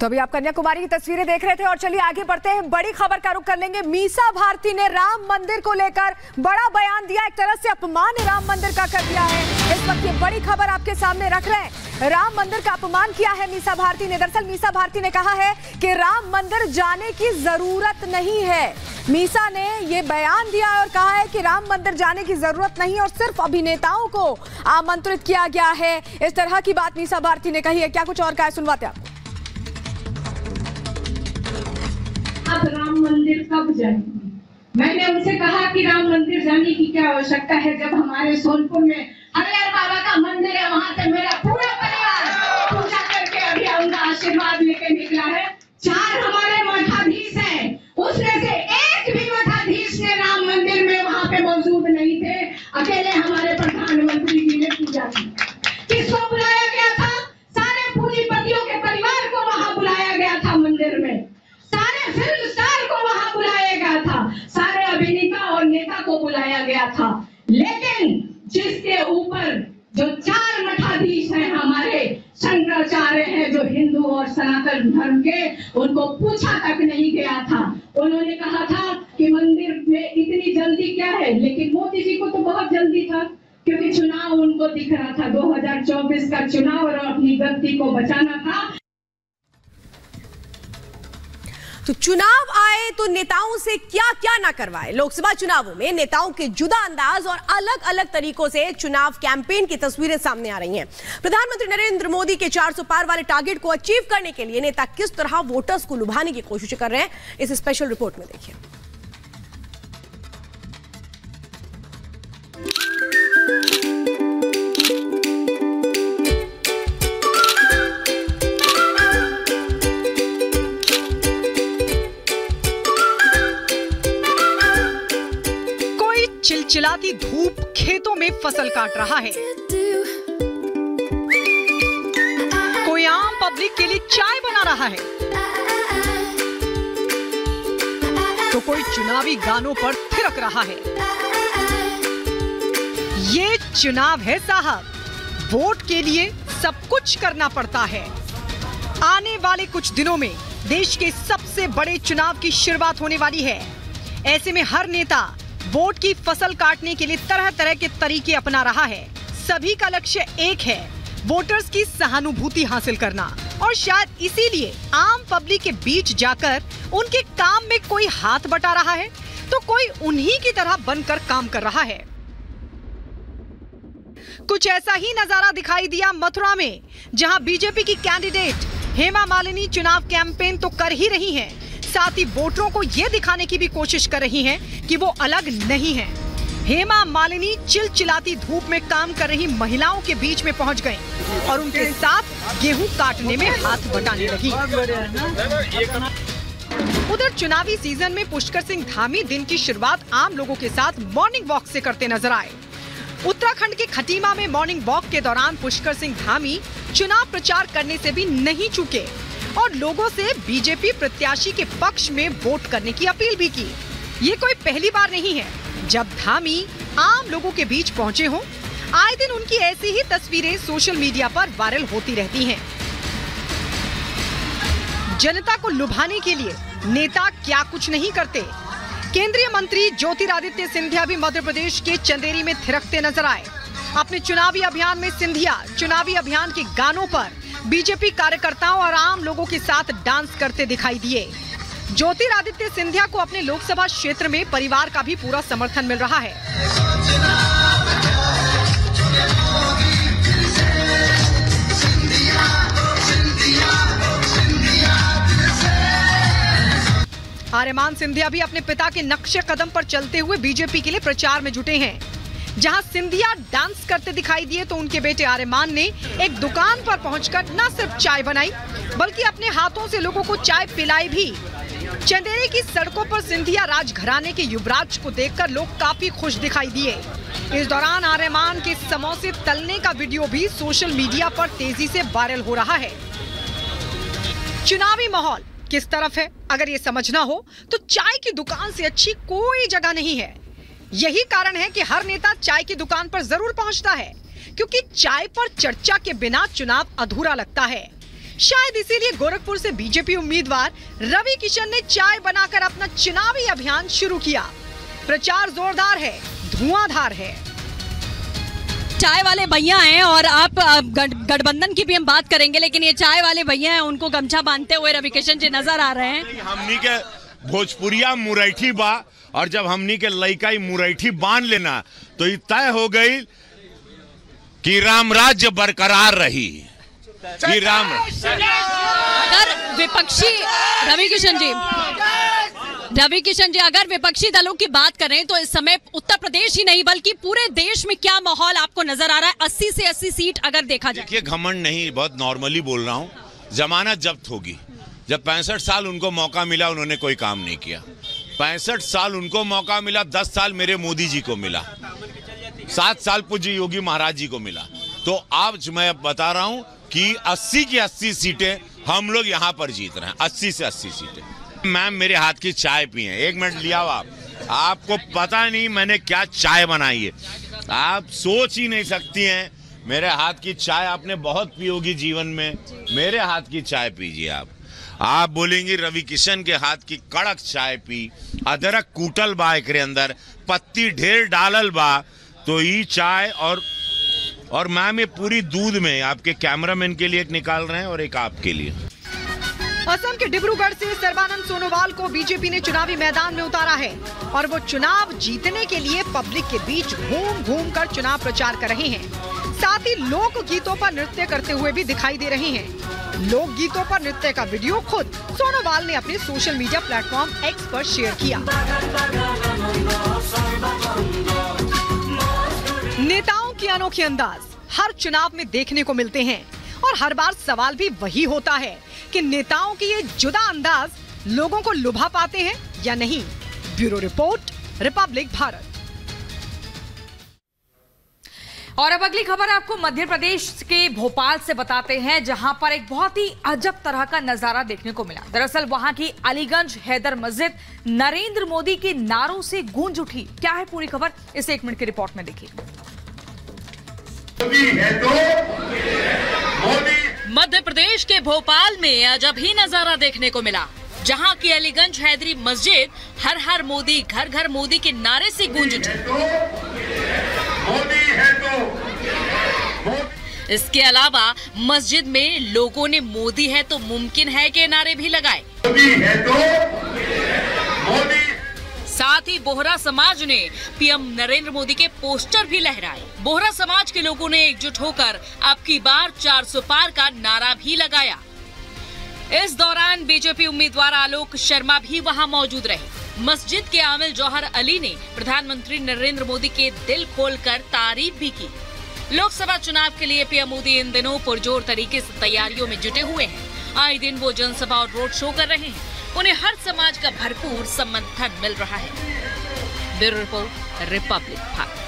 तो अभी आप कन्याकुमारी की तस्वीरें देख रहे थे और चलिए आगे बढ़ते हैं। बड़ी खबर का रुख कर लेंगे। मीसा भारती ने राम मंदिर को लेकर बड़ा बयान दिया, एक तरह से अपमान राम मंदिर का कर दिया है। इस वक्त ये बड़ी खबर आपके सामने रख रहे हैं। राम मंदिर का अपमान किया है मीसा भारती ने। दरअसल मीसा भारती ने कहा है कि राम मंदिर जाने की जरूरत नहीं है। मीसा ने ये बयान दिया और कहा है कि राम मंदिर जाने की जरूरत नहीं और सिर्फ अभिनेताओं को आमंत्रित किया गया है। इस तरह की बात मीसा भारती ने कही है। क्या कुछ और कहा है, सुनवाते आपको। अब राम मंदिर कब जाएंगे? मैंने उनसे कहा कि राम मंदिर जाने की क्या आवश्यकता है, जब हमारे सोनपुर में हरिहर बाबा का मंदिर है, वहां से मेरा पूरा परिवार पूजा करके अभी उनका आशीर्वाद लेके निकला है। 4 हमारे मठाधीश हैं, उसमें से एक भी मठाधीश ने राम मंदिर में वहां पे मौजूद नहीं थे। अकेले हमारे प्रधानमंत्री जी ने पूजा की। किसको बुलाया गया था? सारे पूंजीपतियों के परिवार को वहां बुलाया गया था मंदिर में। सारे फिल्म स्टार को वहां बुलाया गया था, सारे अभिनेता और नेता को बुलाया गया था। लेकिन जिसके ऊपर जो 4 मठाधीश हैं हमारे शंकराचार्य हैं, जो हिंदू और सनातन धर्म के, उनको पूछा तक नहीं गया था। उन्होंने कहा था कि मंदिर में इतनी जल्दी क्या है, लेकिन मोदी जी को तो बहुत जल्दी था, क्योंकि चुनाव उनको दिख रहा था, 2024 का चुनाव, और अपनी गद्दी को बचाना था। तो चुनाव आए तो नेताओं से क्या क्या ना करवाए। लोकसभा चुनावों में नेताओं के जुदा अंदाज और अलग अलग तरीकों से चुनाव कैंपेन की तस्वीरें सामने आ रही हैं। प्रधानमंत्री नरेंद्र मोदी के 400 पार वाले टारगेट को अचीव करने के लिए नेता किस तरह वोटर्स को लुभाने की कोशिश कर रहे हैं, इस स्पेशल रिपोर्ट में देखिए। चिलचिलाती धूप खेतों में फसल काट रहा है, कोई आम पब्लिक के लिए चाय बना रहा है, तो कोई चुनावी गानों पर थिरक रहा है। ये चुनाव है साहब, वोट के लिए सब कुछ करना पड़ता है। आने वाले कुछ दिनों में देश के सबसे बड़े चुनाव की शुरुआत होने वाली है। ऐसे में हर नेता वोट की फसल काटने के लिए तरह तरह के तरीके अपना रहा है। सभी का लक्ष्य एक है, वोटर्स की सहानुभूति हासिल करना। और शायद इसीलिए आम पब्लिक के बीच जाकर उनके काम में कोई हाथ बटा रहा है, तो कोई उन्हीं की तरह बनकर काम कर रहा है। कुछ ऐसा ही नजारा दिखाई दिया मथुरा में, जहां बीजेपी की कैंडिडेट हेमा मालिनी चुनाव कैंपेन तो कर ही रही हैं, साथ ही वोटरों को ये दिखाने की भी कोशिश कर रही हैं कि वो अलग नहीं हैं। हेमा मालिनी चिलचिलाती धूप में काम कर रही महिलाओं के बीच में पहुंच गईं और उनके साथ गेहूं काटने में हाथ बटाने लगी। उधर चुनावी सीजन में पुष्कर सिंह धामी दिन की शुरुआत आम लोगों के साथ मॉर्निंग वॉक से करते नजर आए। उत्तराखंड के खटीमा में मॉर्निंग वॉक के दौरान पुष्कर सिंह धामी चुनाव प्रचार करने से भी नहीं चूके और लोगों से बीजेपी प्रत्याशी के पक्ष में वोट करने की अपील भी की। ये कोई पहली बार नहीं है जब धामी आम लोगों के बीच पहुंचे हों। आए दिन उनकी ऐसी ही तस्वीरें सोशल मीडिया पर वायरल होती रहती हैं। जनता को लुभाने के लिए नेता क्या कुछ नहीं करते। केंद्रीय मंत्री ज्योतिरादित्य सिंधिया भी मध्य प्रदेश के चंदेरी में थिरकते नजर आए। अपने चुनावी अभियान में सिंधिया चुनावी अभियान के गानों पर बीजेपी कार्यकर्ताओं और आम लोगों के साथ डांस करते दिखाई दिए। ज्योतिरादित्य सिंधिया को अपने लोकसभा क्षेत्र में परिवार का भी पूरा समर्थन मिल रहा है। आर्यमान सिंधिया भी अपने पिता के नक्शे कदम पर चलते हुए बीजेपी के लिए प्रचार में जुटे हैं। जहां सिंधिया डांस करते दिखाई दिए तो उनके बेटे आर्यमान ने एक दुकान पर पहुंचकर न सिर्फ चाय बनाई बल्कि अपने हाथों से लोगों को चाय पिलाई भी। चंदेरी की सड़कों पर सिंधिया राजघराने के युवराज को देखकर लोग काफी खुश दिखाई दिए। इस दौरान आर्यमान के समोसे तलने का वीडियो भी सोशल मीडिया पर तेजी से वायरल हो रहा है। चुनावी माहौल किस तरफ है अगर ये समझना हो तो चाय की दुकान से अच्छी कोई जगह नहीं है। यही कारण है कि हर नेता चाय की दुकान पर जरूर पहुंचता है, क्योंकि चाय पर चर्चा के बिना चुनाव अधूरा लगता है। शायद इसीलिए गोरखपुर से बीजेपी उम्मीदवार रवि किशन ने चाय बनाकर अपना चुनावी अभियान शुरू किया। प्रचार जोरदार है, धुआंधार है। चाय वाले भैया हैं और आप गठबंधन की भी हम बात करेंगे, लेकिन ये चाय वाले भैया हैं, उनको गमछा बांधते हुए रवि किशन जी नजर आ रहे हैं। हमनी के भोजपुरिया मुरैठी बा, और जब हमनी के लइकाई मुरैठी बांध लेना तो ये तय हो गई कि राम राज्य बरकरार रही। कि राम अगर विपक्षी रवि किशन जी अगर विपक्षी दलों की बात करें तो इस समय उत्तर प्रदेश ही नहीं बल्कि पूरे देश में क्या माहौल आपको नजर आ रहा है? 80 से 80 सीट अगर देखा जाए। देखिए, घमंड नहीं, बहुत नॉर्मली बोल रहा हूँ। जमानत जब्त होगी। जब 65 साल उनको मौका मिला, उन्होंने कोई काम नहीं किया। 65 साल उनको मौका मिला, 10 साल मेरे मोदी जी को मिला, 7 साल पूज्य योगी महाराज जी को मिला। तो आज मैं बता रहा हूं कि 80 की 80 सीटें हम लोग यहां पर जीत रहे हैं। 80 से 80 सीटें। मैम, मेरे हाथ की चाय पिए, 1 मिनट लिया आप। आपको पता नहीं मैंने क्या चाय बनाई है, आप सोच ही नहीं सकती हैं। मेरे हाथ की चाय आपने बहुत पी होगी जीवन में, मेरे हाथ की चाय पीजिए आप बोलेंगे रवि किशन के हाथ की कड़क चाय पी, अदरक कूटल बा एकरे अंदर, पत्ती ढेर डालल बा, तो ये चाय और मैम ये पूरी दूध में। आपके कैमरामैन के लिए एक निकाल रहे हैं और एक आपके लिए। असम के डिब्रूगढ़ से सर्बानंद सोनोवाल को बीजेपी ने चुनावी मैदान में उतारा है और वो चुनाव जीतने के लिए पब्लिक के बीच घूम घूम कर चुनाव प्रचार कर रहे हैं। साथ ही लोक गीतों पर नृत्य करते हुए भी दिखाई दे रहे हैं। लोक गीतों पर नृत्य का वीडियो खुद सोनोवाल ने अपने सोशल मीडिया प्लेटफॉर्म एक्स पर शेयर किया। नेताओं की अनोखे अंदाज हर चुनाव में देखने को मिलते हैं और हर बार सवाल भी वही होता है कि नेताओं की ये जुदा अंदाज लोगों को लुभा पाते हैं या नहीं। Bureau report, Republic Bharat. और अब अगली खबर आपको मध्य प्रदेश के भोपाल से बताते हैं, जहां पर एक बहुत ही अजब तरह का नजारा देखने को मिला। दरअसल वहां की अलीगंज हैदर मस्जिद नरेंद्र मोदी के नारों से गूंज उठी। क्या है पूरी खबर, इसे 1 मिनट की रिपोर्ट में देखिए। मध्य प्रदेश के भोपाल में अजब ही नजारा देखने को मिला, जहां की अलीगंज हैदरी मस्जिद हर हर मोदी, घर घर मोदी के नारे से गूंज उठी। इसके अलावा मस्जिद में लोगों ने मोदी है तो मुमकिन है के नारे भी लगाए। साथ ही बोहरा समाज ने पीएम नरेंद्र मोदी के पोस्टर भी लहराए। बोहरा समाज के लोगों ने एकजुट होकर अब की बार 400 पार का नारा भी लगाया। इस दौरान बीजेपी उम्मीदवार आलोक शर्मा भी वहां मौजूद रहे। मस्जिद के आमिल जौहर अली ने प्रधानमंत्री नरेंद्र मोदी के दिल खोलकर तारीफ भी की। लोकसभा चुनाव के लिए पीएम मोदी इन दिनों पुरजोर तरीके से तैयारियों में जुटे हुए हैं। आए दिन वो जनसभा और रोड शो कर रहे हैं। उन्हें हर समाज का भरपूर समर्थन मिल रहा है। Bureau report, Republic Bharat.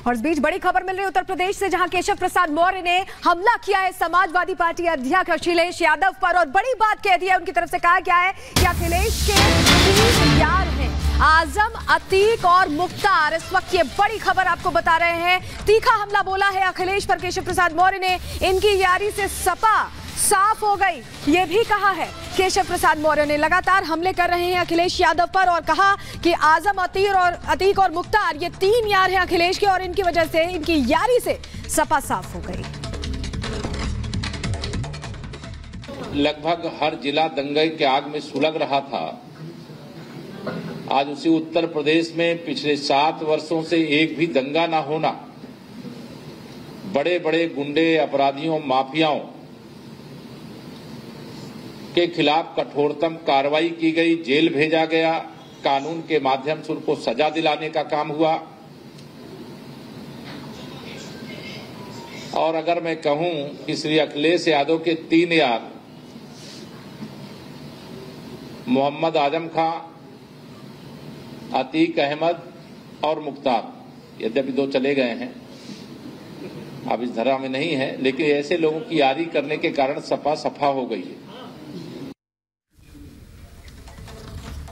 और इस बीच बड़ी खबर मिल रही है उत्तर प्रदेश से, जहां केशव प्रसाद मौर्य ने हमला किया है समाजवादी पार्टी अध्यक्ष अखिलेश यादव पर और बड़ी बात कह दी है। उनकी तरफ से कहा गया है कि अखिलेश के 3 यार हैं, आजम, अतीक और मुख्तार। इस वक्त ये बड़ी खबर आपको बता रहे हैं। तीखा हमला बोला है अखिलेश पर केशव प्रसाद मौर्य ने। इनकी यारी से सपा साफ हो गई, ये भी कहा है केशव प्रसाद मौर्य ने। लगातार हमले कर रहे हैं अखिलेश यादव पर और कहा कि आजम, अतीक और मुख्तार ये 3 यार हैं अखिलेश के और इनकी वजह से, इनकी यारी से सपा साफ हो गई। लगभग हर जिला दंगे के आग में सुलग रहा था। आज उसी उत्तर प्रदेश में पिछले 7 वर्षों से एक भी दंगा ना होना, बड़े बड़े गुंडे, अपराधियों, माफियाओं के खिलाफ कठोरतम कार्रवाई की गई, जेल भेजा गया, कानून के माध्यम से उनको सजा दिलाने का काम हुआ। और अगर मैं कहूं कि श्री अखिलेश यादव के 3 यार मोहम्मद आजम खां, अतीक अहमद और मुख्तार, यद्यपि 2 चले गए हैं, अब इस धरा में नहीं है, लेकिन ऐसे लोगों की यारी करने के कारण सपा सफा हो गई है।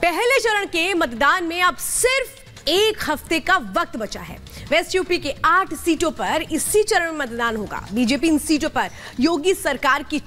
पहले चरण के मतदान में अब सिर्फ 1 हफ्ते का वक्त बचा है। वेस्ट यूपी के 8 सीटों पर इसी चरण में मतदान होगा। बीजेपी इन सीटों पर योगी सरकार की